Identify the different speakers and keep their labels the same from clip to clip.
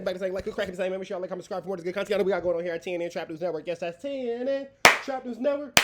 Speaker 1: Everybody saying like, crack the same. Make sure y'all like, comment, subscribe for more good content we got going on here at TNN Trap News Network. Yes, that's TNN Trap News Network.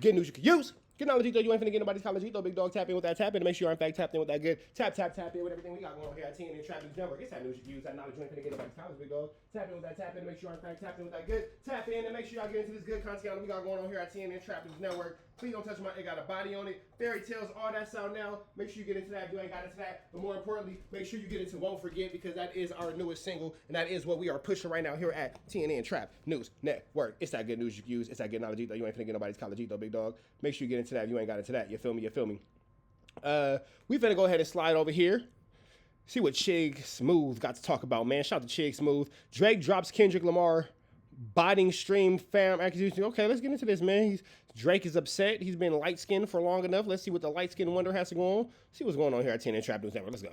Speaker 1: Good news you can use. Good knowledge, though. You ain't finna get nobody's college, though. Big dog, tap in with that tap in to make sure you're in fact tapped in with that good tap in with everything we got going on here at TNN Trap News Network. It's that news you can use. That knowledge you ain't finna get nobody's college, big dog. Tap in with that tap in to make sure you're in fact tapped in with that good tap in and make sure y'all get into this good content we got going on here at TNN Trap News Network. Please don't touch my, it got a body on it. Fairy tales, all that sound now. Make sure you get into that if you ain't got into that. But more importantly, make sure you get into Won't Forget because that is our newest single and that is what we are pushing right now here at TNN Trap News Network. It's that good news you can use. It's that good knowledge, though. You ain't finna get nobody's college, though, big dog. Make sure you get into that if you ain't got into that. You feel me? You feel me? We finna go ahead and slide over here. See what Chig Smooth got to talk about, man. Shout out to Chig Smooth. Drake drops Kendrick Lamar biting stream fam accusation. Okay, let's get into this, man. Drake is upset. He's been light-skinned for long enough. Let's see what the light-skinned wonder has to go on. See what's going on here at TNN Trap News Network. Let's go.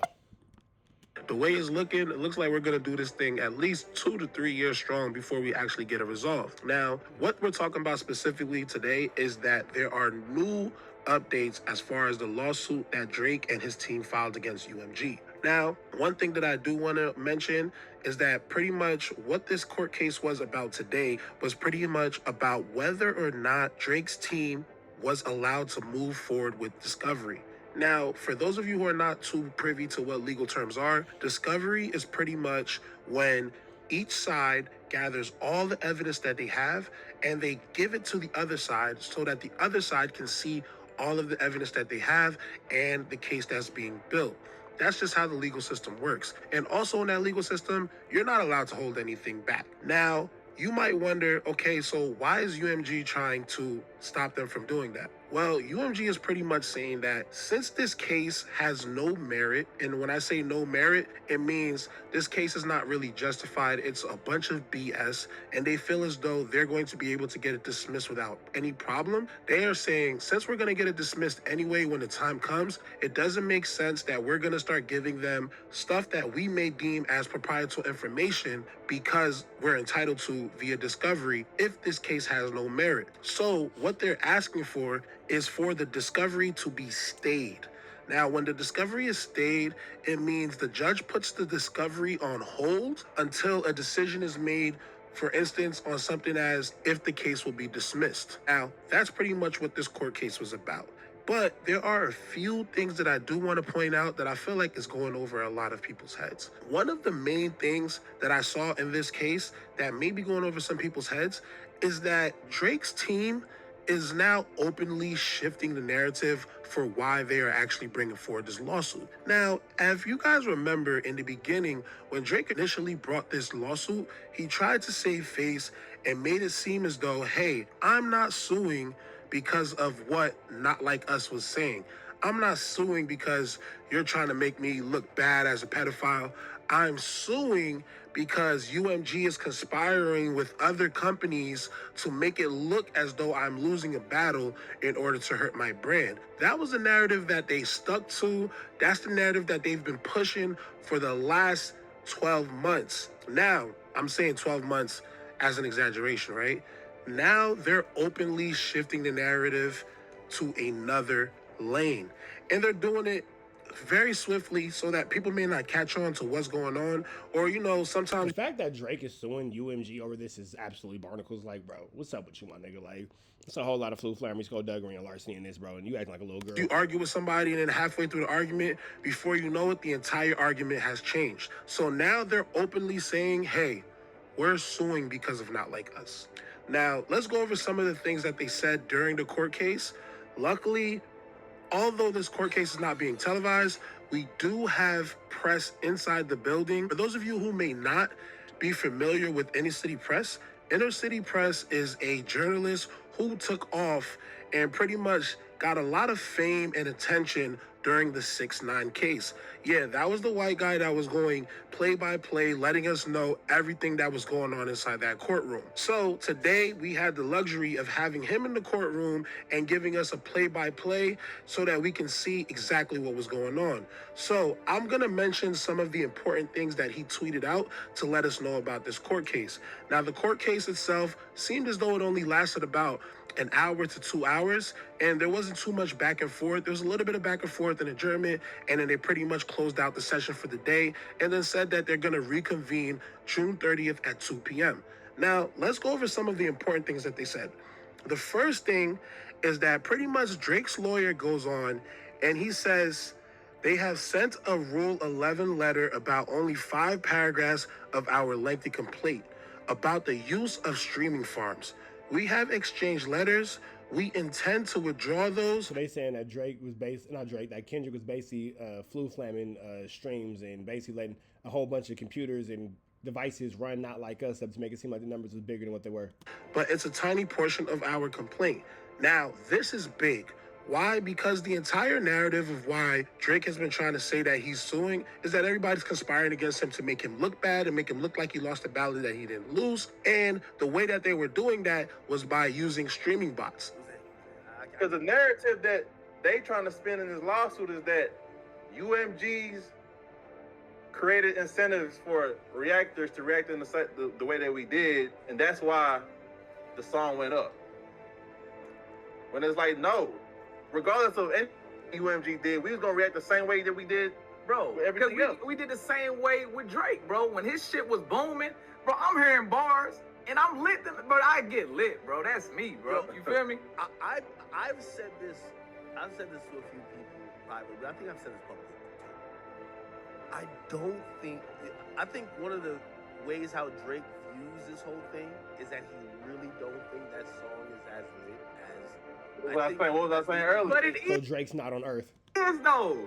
Speaker 2: The way it's looking, it looks like we're going to do this thing at least 2 to 3 years strong before we actually get it resolved. Now, what we're talking about specifically today is that there are new updates as far as the lawsuit that Drake and his team filed against UMG. Now, one thing that I do want to mention is that pretty much what this court case was about today was pretty much about whether or not Drake's team was allowed to move forward with discovery. Now, for those of you who are not too privy to what legal terms are, discovery is pretty much when each side gathers all the evidence that they have and they give it to the other side so that the other side can see all of the evidence that they have and the case that's being built. That's just how the legal system works. And also in that legal system, you're not allowed to hold anything back. Now, you might wonder, okay, so why is UMG trying to stop them from doing that? Well, UMG is pretty much saying that since this case has no merit, and when I say no merit, it means this case is not really justified. It's a bunch of BS, and they feel as though they're going to be able to get it dismissed without any problem. They are saying, since we're going to get it dismissed anyway when the time comes, it doesn't make sense that we're going to start giving them stuff that we may deem as proprietary information because we're entitled to via discovery if this case has no merit. So what they're asking for is for the discovery to be stayed. Now, when the discovery is stayed, it means the judge puts the discovery on hold until a decision is made, for instance, on something as if the case will be dismissed. Now, that's pretty much what this court case was about. But there are a few things that I do want to point out that I feel like is going over a lot of people's heads. One of the main things that I saw in this case that may be going over some people's heads is that Drake's team is now openly shifting the narrative for why they are actually bringing forward this lawsuit. Now, if you guys remember in the beginning, when Drake initially brought this lawsuit, he tried to save face and made it seem as though, hey, I'm not suing because of what Not Like Us was saying. I'm not suing because you're trying to make me look bad as a pedophile. I'm suing because UMG is conspiring with other companies to make it look as though I'm losing a battle in order to hurt my brand. That was the narrative that they stuck to. That's the narrative that they've been pushing for the last 12 months. Now, I'm saying 12 months as an exaggeration, right? Now they're openly shifting the narrative to another lane. And they're doing it very swiftly so that people may not catch on to what's going on. Or, you know, sometimes
Speaker 1: the fact that Drake is suing UMG over this is absolutely barnacles. Like, bro, what's up with you, my nigga? Like, it's a whole lot of flu, flammery, skullduggery, and larceny in this, bro. And you acting like a little girl.
Speaker 2: You argue with somebody and then halfway through the argument, before you know it, the entire argument has changed. So now they're openly saying, hey, we're suing because of Not Like Us. Now, let's go over some of the things that they said during the court case. Luckily, although this court case is not being televised, we do have press inside the building. For those of you who may not be familiar with Inner City Press, Inner City Press is a journalist who took off and pretty much got a lot of fame and attention during the 6ix9ine case. Yeah, that was the white guy that was going play by play, letting us know everything that was going on inside that courtroom. So today we had the luxury of having him in the courtroom and giving us a play by play so that we can see exactly what was going on. So I'm gonna mention some of the important things that he tweeted out to let us know about this court case. Now, the court case itself seemed as though it only lasted about an hour to 2 hours, and there wasn't too much back and forth. There was a little bit of back and forth and adjournment, and then they pretty much closed out the session for the day, and then said that they're going to reconvene June 30th at 2 p.m. Now, let's go over some of the important things that they said. The first thing is that pretty much Drake's lawyer goes on, and he says they have sent a Rule 11 letter about only 5 paragraphs of our lengthy complaint about the use of streaming farms. We have exchanged letters. We intend to withdraw those.
Speaker 1: So they saying that that Kendrick was basically flu slamming streams and basically letting a whole bunch of computers and devices run not like us, to make it seem like the numbers was bigger than what they were.
Speaker 2: But it's a tiny portion of our complaint. Now, this is big. Why? Because the entire narrative of why Drake has been trying to say that he's suing is that everybody's conspiring against him to make him look bad and make him look like he lost a battle that he didn't lose. And the way that they were doing that was by using streaming bots.
Speaker 3: Because the narrative that they trying to spin in this lawsuit is that UMGs created incentives for reactors to react in the way that we did, and that's why the song went up. When it's like, no, regardless of any UMG did, we was gonna react the same way that we did,
Speaker 4: bro. Because we did the same way with Drake, bro. When his shit was booming, bro, I'm hearing bars and I'm lit, but I get lit, bro. That's me, bro. You feel me?
Speaker 5: I've said this to a few people privately. I think I've said this publicly. I think one of the ways how Drake views this whole thing is that he really don't think that song is as lit as.
Speaker 3: What was I saying earlier?
Speaker 4: But it
Speaker 1: So Drake's not on Earth.
Speaker 4: is though.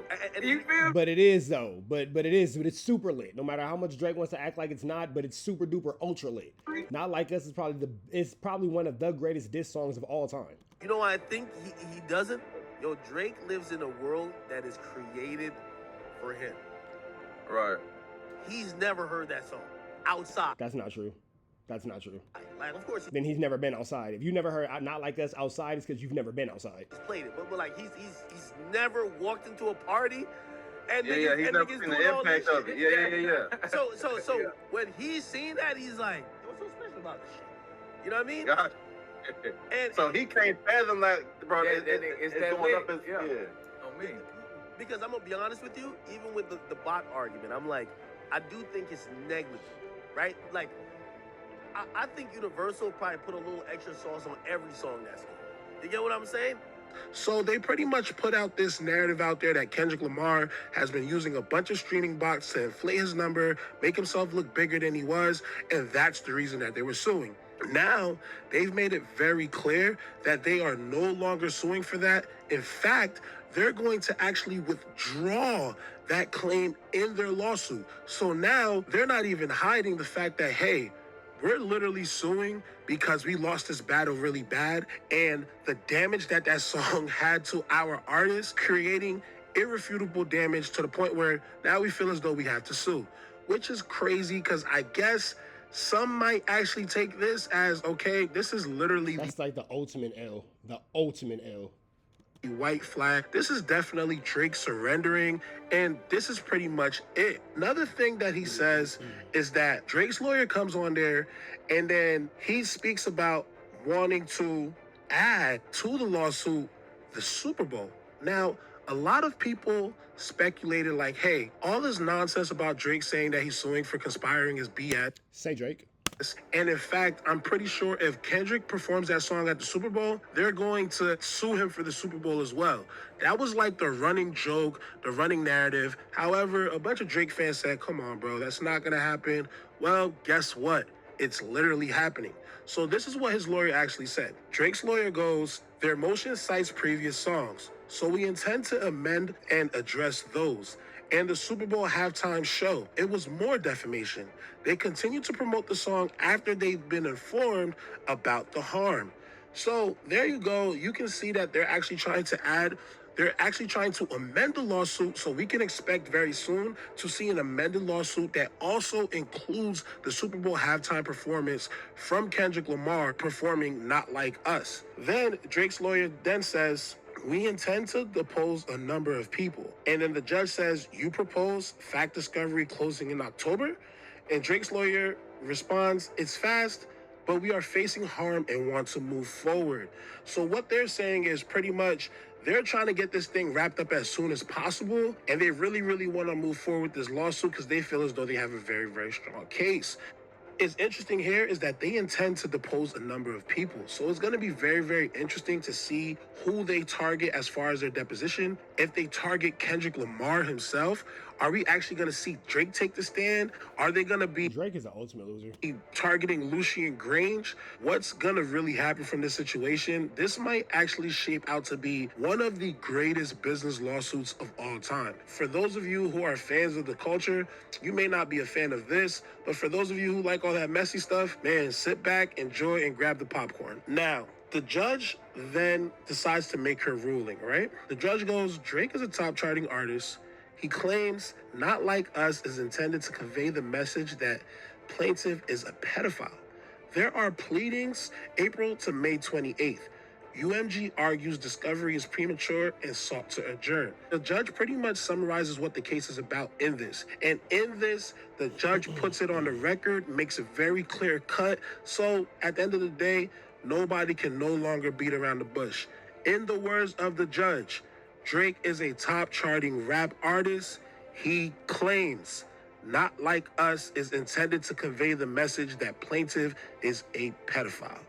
Speaker 4: You feel?
Speaker 1: But it is though. But it's super lit. No matter how much Drake wants to act like it's not, but it's super duper ultra lit. Not Like Us is probably one of the greatest diss songs of all time.
Speaker 5: You know, I think he doesn't. Yo, Drake lives in a world that is created for him.
Speaker 3: Right.
Speaker 5: He's never heard that song outside.
Speaker 1: That's not true. That's not true.
Speaker 5: Like, of course,
Speaker 1: Then he's never been outside. If you never heard Not Like Us outside, it's because you've never been outside.
Speaker 5: he's played it, but like he's never walked into a party and
Speaker 3: He's
Speaker 5: niggas
Speaker 3: never seen
Speaker 5: doing
Speaker 3: the
Speaker 5: all this
Speaker 3: impact of
Speaker 5: shit.
Speaker 3: it. Yeah.
Speaker 5: So when he's seen that, he's like, what's so special about this shit? You know what I mean?
Speaker 3: God.
Speaker 5: And
Speaker 3: So he can't fathom that, bro.
Speaker 4: Yeah,
Speaker 3: It's
Speaker 4: that
Speaker 3: going
Speaker 4: lit.
Speaker 3: up as
Speaker 4: Yeah. On me.
Speaker 5: because I'm gonna be honest with you, even with the bot argument, I'm like, I do think it's negligent, right? Like, I think Universal probably put a little extra sauce on every song that's good. You get what I'm saying?
Speaker 2: So they pretty much put out this narrative out there that Kendrick Lamar has been using a bunch of streaming bots to inflate his number, make himself look bigger than he was, and that's the reason that they were suing. Now, they've made it very clear that they are no longer suing for that. In fact, they're going to actually withdraw that claim in their lawsuit. So now they're not even hiding the fact that, hey, we're literally suing because we lost this battle really bad, and the damage that song had to our artists, creating irrefutable damage to the point where now we feel as though we have to sue, which is crazy because I guess some might actually take this as, okay, this is literally
Speaker 1: That's like the ultimate L. The ultimate L.
Speaker 2: the white flag. This is definitely Drake surrendering, and this is pretty much it. Another thing that he says is that Drake's lawyer comes on there and then he speaks about wanting to add to the lawsuit the Super Bowl. Now, a lot of people speculated like, hey, all this nonsense about Drake saying that he's suing for conspiring is BS.
Speaker 1: Say Drake.
Speaker 2: And in fact, I'm pretty sure if Kendrick performs that song at the Super Bowl, they're going to sue him for the Super Bowl as well. That was like the running joke, the running narrative. However, a bunch of Drake fans said, come on, bro, that's not going to happen. Well, guess what? It's literally happening. So this is what his lawyer actually said. Drake's lawyer goes, their motion cites previous songs, so we intend to amend and address those. And the Super Bowl halftime show, it was more defamation. They continue to promote the song after they've been informed about the harm. So there you go. You can see that they're actually trying to amend the lawsuit, so we can expect very soon to see an amended lawsuit that also includes the Super Bowl halftime performance from Kendrick Lamar performing Not Like Us. Then Drake's lawyer then says, we intend to depose a number of people. And then the judge says, you propose fact discovery closing in October? And Drake's lawyer responds, it's fast, but we are facing harm and want to move forward. So what they're saying is pretty much they're trying to get this thing wrapped up as soon as possible, and they really, really want to move forward with this lawsuit because they feel as though they have a very, very strong case. It's interesting here is that they intend to depose a number of people. So it's going to be very, very interesting to see who they target as far as their deposition. If they target Kendrick Lamar himself, are we actually going to see Drake take the stand? Are they going to be
Speaker 1: Drake is the ultimate loser.
Speaker 2: targeting Lucian Grange? What's going to really happen from this situation? This might actually shape out to be one of the greatest business lawsuits of all time. For those of you who are fans of the culture, you may not be a fan of this, but for those of you who like all that messy stuff, man, sit back, enjoy, and grab the popcorn. Now, the judge then decides to make her ruling, right? The judge goes, Drake is a top charting artist. He claims Not Like Us is intended to convey the message that plaintiff is a pedophile. There are pleadings April to May 28th. UMG argues discovery is premature and sought to adjourn. The judge pretty much summarizes what the case is about in this. And in this, the judge puts it on the record, makes it very clear cut. So at the end of the day, nobody can no longer beat around the bush. In the words of the judge, Drake is a top charting rap artist. He claims Not Like Us is intended to convey the message that plaintiff is a pedophile.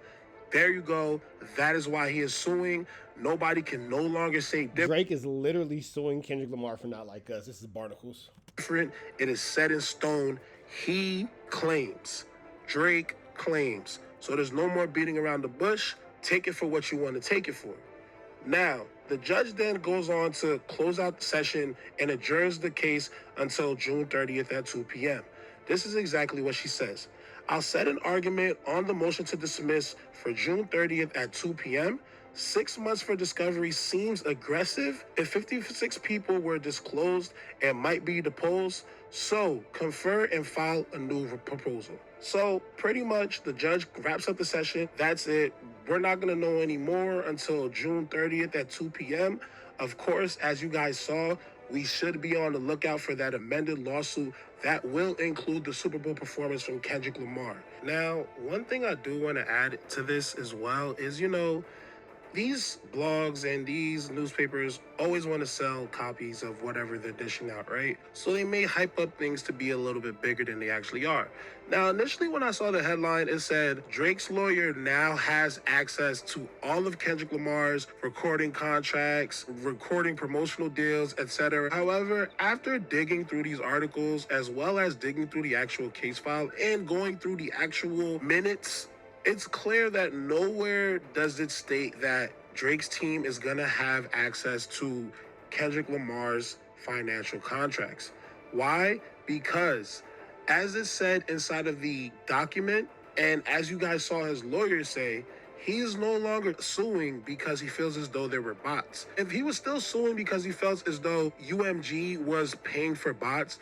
Speaker 2: There you go. That is why he is suing. Nobody can no longer say different.
Speaker 1: Drake is literally suing Kendrick Lamar for Not Like Us. This is barnacles.
Speaker 2: It is set in stone. He claims. Drake claims. So there's no more beating around the bush. Take it for what you want to take it for. Now, the judge then goes on to close out the session and adjourns the case until June 30th at 2 p.m. This is exactly what she says. I'll set an argument on the motion to dismiss for June 30th at 2 p.m. 6 months for discovery seems aggressive if 56 people were disclosed and might be deposed. So confer and file a new proposal. So pretty much the judge wraps up the session. That's it. We're not going to know any more until June 30th at 2 p.m. Of course, as you guys saw, we should be on the lookout for that amended lawsuit that will include the Super Bowl performance from Kendrick Lamar. Now, one thing I do want to add to this as well is, these blogs and these newspapers always want to sell copies of whatever they're dishing out, right? So they may hype up things to be a little bit bigger than they actually are. Now, initially when I saw the headline, it said Drake's lawyer now has access to all of Kendrick Lamar's recording contracts, recording promotional deals, etc. However, after digging through these articles, as well as digging through the actual case file and going through the actual minutes, it's clear that nowhere does it state that Drake's team is going to have access to Kendrick Lamar's financial contracts. Why? Because, as is said inside of the document, and as you guys saw his lawyer say, he is no longer suing because he feels as though there were bots. If he was still suing because he felt as though UMG was paying for bots,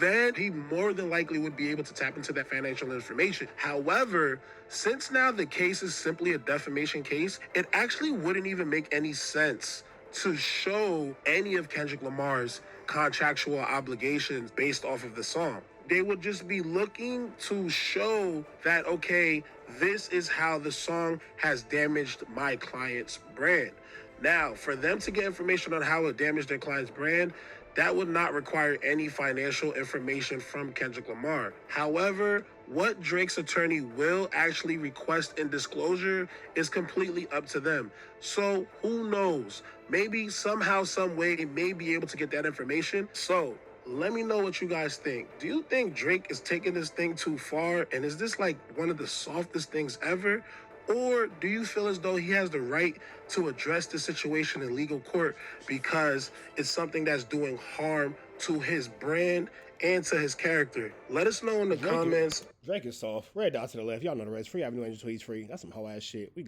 Speaker 2: then he more than likely would be able to tap into that financial information. However, since now the case is simply a defamation case, it actually wouldn't even make any sense to show any of Kendrick Lamar's contractual obligations based off of the song. They would just be looking to show that, okay, this is how the song has damaged my client's brand. Now, for them to get information on how it damaged their client's brand, that would not require any financial information from Kendrick Lamar. However, what Drake's attorney will actually request in disclosure is completely up to them. So who knows? Maybe somehow, some way, they may be able to get that information. So let me know what you guys think. Do you think Drake is taking this thing too far? And is this like one of the softest things ever? Or do you feel as though he has the right to address the situation in legal court because it's something that's doing harm to his brand and to his character? Let us know in the comments.
Speaker 1: Drake is soft. Red dot to the left. Y'all know the rest. Free Avenue Angel tweets free. That's some hoe ass shit. We go.